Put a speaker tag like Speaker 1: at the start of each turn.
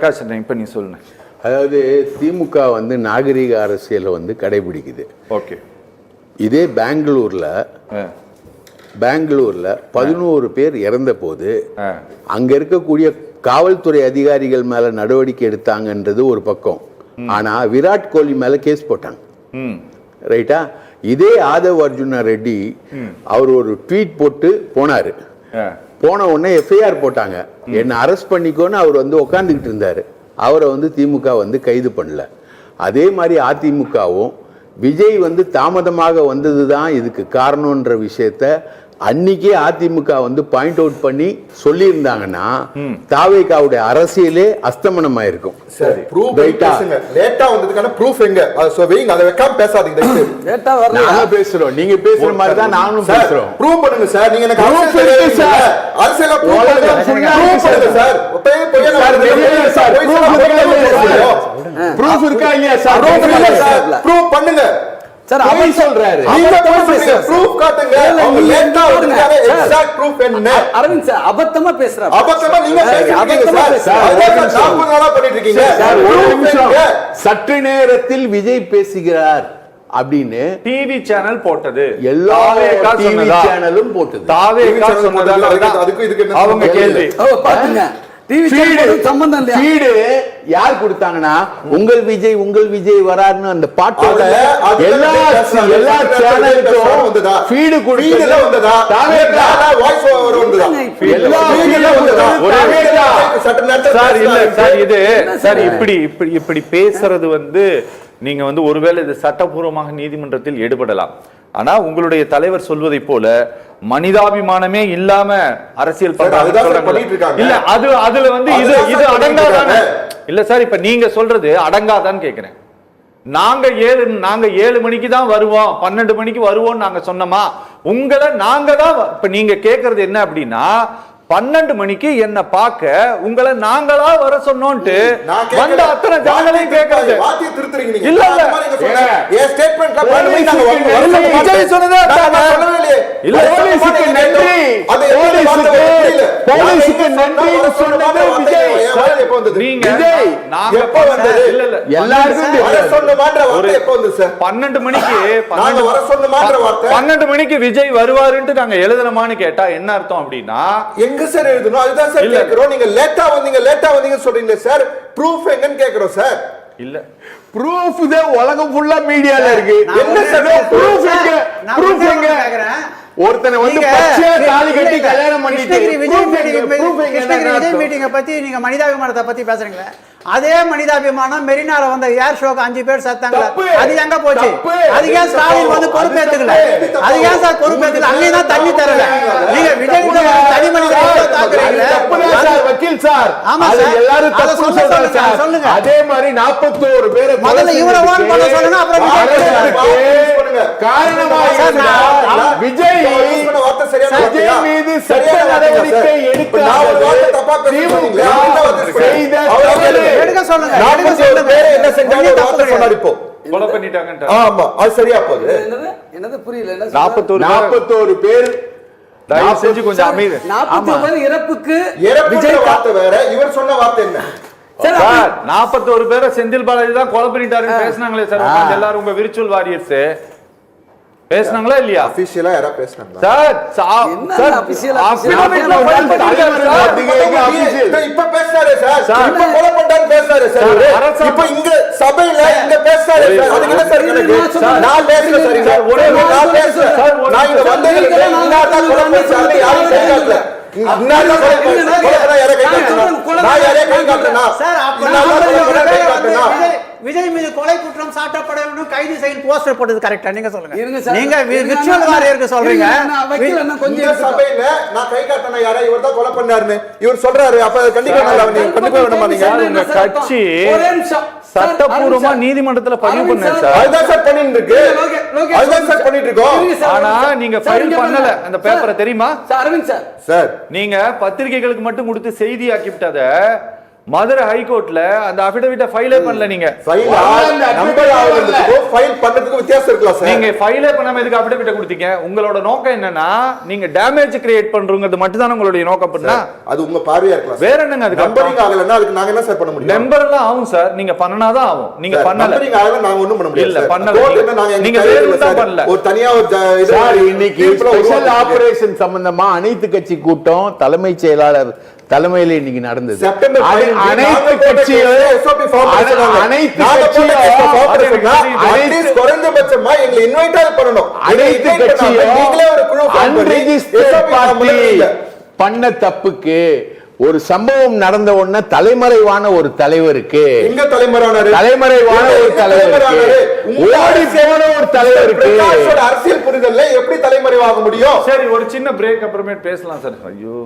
Speaker 1: பிரகாஷ் இப்ப நீ சொல்லுங்க.
Speaker 2: அதாவது திமுக வந்து நாகரிக அரசியலை வந்து கடைபிடிக்குது.
Speaker 1: ஓகே.
Speaker 2: இதே பெங்களூர்ல 11 பேர் இறந்த போது அங்க இருக்கக்கூடிய காவல்துறை அதிகாரிகள் மேல நடவடிக்கை எடுத்தாங்கன்றது ஒரு பக்கம். ஆனா விராட் கோலி மேல கேஸ் போட்டாங்க. ரைட்டா? இதே ஆதவ் அர்ஜுனா ரெட்டி அவர் ஒரு ட்வீட் போட்டு போனாரு. போன உடனே எஃப்ஐஆர் போட்டாங்க. என்ன அரெஸ்ட் பண்ணிக்கோன்னு அவர் வந்து உட்காந்துக்கிட்டு இருந்தாரு. அவரை வந்து திமுக வந்து கைது பண்ணல. அதே மாதிரி அதிமுகவும் விஜய் வந்து தாமதமாக வந்தது தான் இதுக்கு காரணம்ன்ற விஷயத்த அன்னைக்கே அதிமுக வந்து பாயிண்ட் அவுட் பண்ணி சொல்லியிருந்தாங்கன்னா தாவேகாவுடைய அரசியலே அஸ்தமனம் ஆயிருக்கும்.
Speaker 3: சரி, லேட்டா வந்ததுக்கான ப்ரூஃப் எங்க? அதை வைக்காம பேசாதீங்க.
Speaker 2: நாங்க பேசுறோம், நீங்க பேசுற மாதிரி தான் நானும் பேசுறோம்.
Speaker 3: ப்ரூவ் பண்ணுங்க சார். நீங்க எனக்கு அரசியல ப்ரூவ் பண்ணுங்க சார்.
Speaker 2: ப்ரூஃப் இருக்கா இல்லையா சார்?
Speaker 3: ப்ரூவ் பண்ணுங்க
Speaker 4: சார். அவன் சொல்றாரு,
Speaker 3: ப்ரூஃப் காட்டுங்க. அவங்க லேட்டா வந்தாங்க, எக்ஸாக்ட் ப்ரூஃப் என்ன?
Speaker 4: அரவிந்த் சார் அபத்தமா பேசுறாரு.
Speaker 3: அபத்தமா நீங்க பேசுறீங்க சார். அத 40 நாளா பண்ணிட்டு இருக்கீங்க
Speaker 2: சார். ஒரு நிமிஷம். சற்று நேரத்தில் விஜய் பேசுகிறார் அப்படின்னு
Speaker 1: டிவி சேனல் போட்டது.
Speaker 2: எல்லா டிவி சேனலும் போட்டது.
Speaker 1: தாவேகா சொன்னதால
Speaker 3: அதுக்கு இதுக்கு என்ன
Speaker 1: அவங்க கேள்வி
Speaker 4: பாருங்க.
Speaker 2: யார் கொடுத்தாங்கன்னா உங்கள் விஜய் வராருன்னு அந்த பாட்டோட எல்லா சேனலுக்கும் ஃபீடு கொடுத்தது வந்ததா? தாவேகா வாய்ஸ் ஓவர் வந்ததா? எல்லா ஃபீடுல வந்ததா?
Speaker 1: சார் இல்ல சார், இது சார் இப்படி பேசுறது வந்து நீங்க வந்து ஒருவேளை இது சட்டபூர்வமாக நீதிமன்றத்தில் ஈடுபடலாம். ஆனா உங்களுடைய தலைவர் சொல்வதை போல மனிதாபிமானமே இல்லாம அரசியல் இல்ல, அதுல வந்து இது அடங்காதானே? இல்ல சார், இப்ப நீங்க சொல்றது அடங்காதான்னு கேக்குறேன். நாங்க 7 மணிக்கு தான் வருவோம், 12 மணிக்கு வருவோம் நாங்க சொன்னோமா? உங்களை நாங்க தான் இப்ப நீங்க கேக்குறது என்ன அப்படின்னா 12 மணிக்கு என்ன பார்க்க உங்களை நாங்களா வர சொன்னோம்ட்டு வந்த அத்தனை ஜனங்களையும் கேட்கறது. இல்ல இல்ல
Speaker 3: ஸ்டேட்மென்ட்ல
Speaker 1: விஜய் சொன்னதே இல்ல.
Speaker 2: போலீஸ்க்கு நன்றி, போலீஸ்க்கு நன்றி சொன்னது விஜய்.
Speaker 1: நீங்க நாங்க
Speaker 3: எப்ப வந்தது?
Speaker 1: இல்ல இல்ல
Speaker 2: எல்லாருக்கும்
Speaker 3: வர சொன்ன மாற்ற வார்த்தை எப்ப வந்து சார்?
Speaker 1: 12 மணிக்கு
Speaker 3: நாங்க வர சொன்ன மாற்ற வார்த்தை
Speaker 1: 12 மணிக்கு விஜய் வருவாருன்னு நாங்க எழுதணுமான்னு கேட்டா என்ன அர்த்தம் அப்படின்னா
Speaker 3: எங்க சார் எழுதணும்? அதுதான் சார் கேக்குறோம். நீங்க லேட்டா வந்தீங்க சொல்றீங்க சார். ப்ரூஃப் எங்கன்னு கேக்குறோம் சார்.
Speaker 1: இல்ல
Speaker 2: ப்ரூஃப் தான் உலகம் ஃபுல்லா மீடியால இருக்கு.
Speaker 3: என்ன சார்
Speaker 2: ப்ரூஃப் எங்க? ப்ரூஃப் எங்க? ஒருத்தனை வந்து பச்சையா தாலி கட்டி கல்யாணம் பண்ணிட்டு
Speaker 5: விஜய் மீட்டிங்க பத்தி நீங்க மனிதாபிமானத்தை பத்தி பேசுறீங்களே, அதே மனிதாபிமானம் மெரினால வந்த ஏர் ஷோக்கு 5 பேர் செத்தாங்க. அது எங்க போச்சு? அது ஏன் ஸ்டாலின் வந்து பொறுப்பேத்துக்கல? அது ஏன் சார் பொறுப்பேத்துக்கல? அங்கேயும் தான் தண்ணி தரல. நீங்க விஜய் தனி மனிதனை தாக்குறீங்களே
Speaker 2: வக்கீல் சார்.
Speaker 5: ஆமா சார்,
Speaker 2: எல்லாரும் தப்பு சொல்லுங்க. அதே மாதிரி 41 பேரை
Speaker 5: முதல்ல இவரை ஓன் பண்ண சொல்லுங்க, அப்புறம்
Speaker 2: காரணமா விஜய் மீது சட்ட நடவடிக்கை எடுக்க
Speaker 5: எடுக்க சொல்லுங்க.
Speaker 3: என்ன செஞ்சாலும் சொன்னாரு இப்போ
Speaker 1: கொலை பண்ணிட்டாங்க.
Speaker 3: ஆமா, அது சரியா போகுது.
Speaker 4: என்னது புரியல?
Speaker 2: 41 பேர்
Speaker 1: தயவு செஞ்சு கொஞ்சம் அமைதி.
Speaker 4: 41 இறப்புக்கு
Speaker 3: விஜய் வார்த்தை வேற, இவர் சொன்ன வார்த்தை என்ன?
Speaker 1: சார் 41 பேரை செந்தில் பாலாஜி தான் கொலை பண்ணிட்டாருன்னு பேசினாங்களே சார். எல்லாரும் உங்க விர்ச்சுவல் வாரியர்ஸ் பேசினாங்களா இல்லையா?
Speaker 3: ஆபீஷியலா யாரா பேசினாங்க
Speaker 1: சார்?
Speaker 4: சார் ஆபீஷியலா
Speaker 3: இப்ப பேசுறாரு சார். இப்ப கொலை பண்ணாரு பேசுறாரு சார். இப்ப இங்க சபையில இங்க பேசுறாரு சார். அதுக்கு என்ன சார் கணக்கு? நான் பேசுறேன் சார். ஒரே நான் பேசுறேன் சார். நான் இங்க வந்தேன். இன்னார் தான் கொலை பண்ணாரு. யாரும் கேட்கல. இன்னார் தான் கொலை பண்ணாரு. யாரை கேட்கல? நான் யாரை கேட்கலனா சார்? அப்ப
Speaker 5: விஜய் மீது கொலை குற்றம் சாட்டப்பட வேண்டும், கைது செய்யும் போஸ்டர் போட்டது கரெக்டா? நீங்க சொல்லுங்க. நீங்க விர்ச்சுவல் வாரியருக்கு சொல்றீங்க.
Speaker 3: கொஞ்சம் சபையில நான் கை காட்டன யாரா இவர் தான் கொலை பண்ணாருன்னு இவர் சொல்றாரு. அப்ப கண்டிப்பா வேணுமா? நீங்க
Speaker 1: உங்க கட்சி சட்டபூர்வமா நீதிமன்றத்துல பதிவு பண்ண சார்.
Speaker 3: அதுதான் சார் பண்ணிட்டு இருக்கு. அதுதான் சார் பண்ணிட்டு இருக்கோம்.
Speaker 1: ஆனா நீங்க ஃபைல் பண்ணல அந்த பேப்பரை, தெரியுமா
Speaker 4: அரவிந்த் சார்?
Speaker 3: சார்
Speaker 1: நீங்க பத்திரிகைகளுக்கு மட்டும் கொடுத்து செய்தி ஆக்கி விட்டத மதுரை ஹைகோர்ட்ல அந்த அபிடவிட்ட ஃபைலே பண்ணல நீங்க.
Speaker 3: ஃபைல் நம்பர் ஆவறதுக்கு ஃபைல் பண்றதுக்கு வித்தியாசம் இருக்குல சார்.
Speaker 1: நீங்க ஃபைலே பண்ணாம எதுக்கு அபிடவிட்ட கொடுத்தீங்க? உங்களோட நோக்கம் என்னன்னா நீங்க டேமேஜ் கிரியேட் பண்றங்கிறது மட்டும் தான் உங்களுடைய நோக்கம். பண்ணா
Speaker 3: அது உங்க பார்வையா இருக்கலாம்.
Speaker 1: வேற என்னங்க அதுக்கு
Speaker 3: நம்பரிங் ஆகலன்னா அதுக்கு நாங்க என்ன சார் பண்ண முடியும்?
Speaker 1: நம்பர் எல்லாம் ஆகும் சார். நீங்க பண்ணனாதான் ஆகும். நீங்க பண்ணல.
Speaker 3: நம்பரிங் ஆகல நாங்க ஒண்ணும் பண்ண முடியாது.
Speaker 1: இல்ல பண்ணல.
Speaker 3: கோர்ட் என்ன நாங்க
Speaker 1: நீங்க வேற தான் பண்ணல.
Speaker 3: ஒரு தனியா ஒரு
Speaker 2: சார் இன்னைக்கு ஸ்பெஷல் ஆபரேஷன் சம்பந்தமா அனைத்து கட்சி கூட்டம் தலைமைச் செயலாளர் தலைமையில இன்னைக்கு நடந்தது. அனைத்து கட்சியும்
Speaker 3: குறைந்தபட்சமா எங்களை இன்வைட் பண்ணணும்.
Speaker 2: அனைத்து கட்சியும் பண்ண தப்புக்கு ஒரு சம்பவம் நடந்த உடனே தலைமறைவான ஒரு தலைவருக்கு தலைமறைவான ஒரு தலைவருக்கு ஓடி போன ஒரு தலைவருக்கு
Speaker 3: அரசியல் புரிதல்ல எப்படி தலைமறைவாக முடியும்?
Speaker 1: சரி ஒரு சின்ன பிரேக் அப்புறமே பேசலாம் சார். ஐயோ